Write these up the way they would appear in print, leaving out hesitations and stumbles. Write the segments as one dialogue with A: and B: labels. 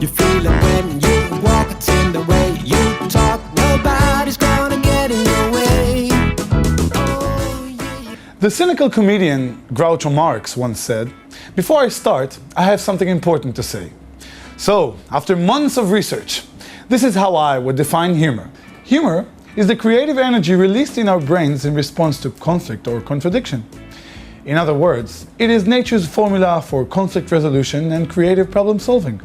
A: feel it when you walk, it's in the way you talk. Nobody's gonna get in your way. Oh, yeah.
B: The cynical comedian Groucho Marx once said, "Before I start, I have something important to say." So, after months of research, this is how I would define humor. Humor is the creative energy released in our brains in response to conflict or contradiction. In other words, it is nature's formula for conflict resolution and creative problem solving.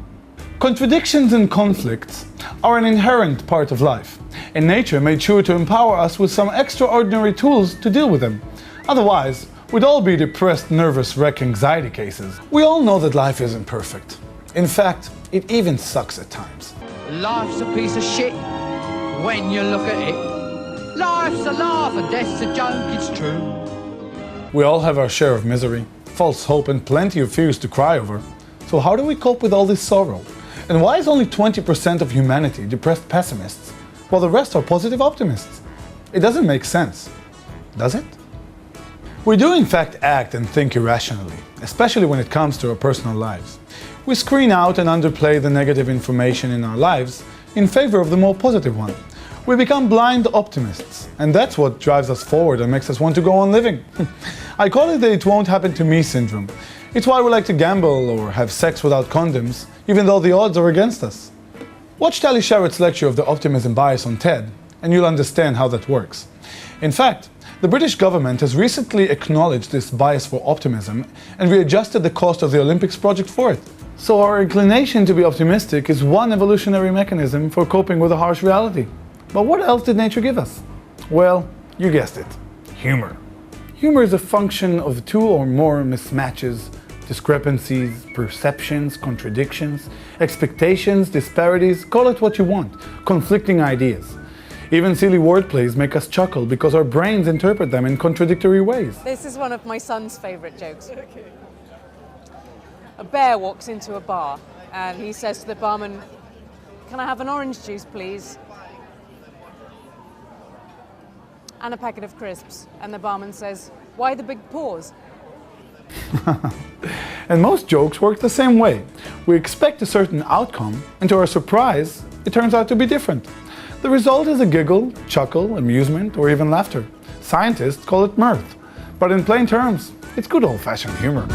B: Contradictions and conflicts are an inherent part of life, and nature made sure to empower us with some extraordinary tools to deal with them. Otherwise, we'd all be depressed, nervous wreck anxiety cases. We all know that life isn't perfect. In fact, it even sucks at times.
C: Life's a piece of shit when you look at it. Life's a laugh and death's a joke, it's true.
B: We all have our share of misery, false hope, and plenty of fears to cry over. So how do we cope with all this sorrow? And why is only 20% of humanity depressed pessimists, while the rest are positive optimists? It doesn't make sense, does it? We do in fact act and think irrationally, especially when it comes to our personal lives. We screen out and underplay the negative information in our lives in favor of the more positive one. We become blind optimists, and that's what drives us forward and makes us want to go on living. I call it the "it won't happen to me" syndrome. It's why we like to gamble or have sex without condoms, even though the odds are against us. Watch Tali Sharot's lecture of the optimism bias on TED, and you'll understand how that works. In fact, the British government has recently acknowledged this bias for optimism and readjusted the cost of the Olympics project for it. So our inclination to be optimistic is one evolutionary mechanism for coping with a harsh reality. But what else did nature give us? Well, you guessed it, humor. Humor is a function of two or more mismatches, discrepancies, perceptions, contradictions, expectations, disparities, call it what you want, conflicting ideas. Even silly wordplays make us chuckle because our brains interpret them in contradictory ways.
D: This is one of my son's favourite jokes. A bear walks into a bar and he says to the barman, "Can I have an orange juice, please? And a packet of crisps." And the barman says, "Why the big pause?"
B: And most jokes work the same way. We expect a certain outcome, and to our surprise, it turns out to be different. The result is a giggle, chuckle, amusement, or even laughter. Scientists call it mirth. But in plain terms, it's good old-fashioned humor.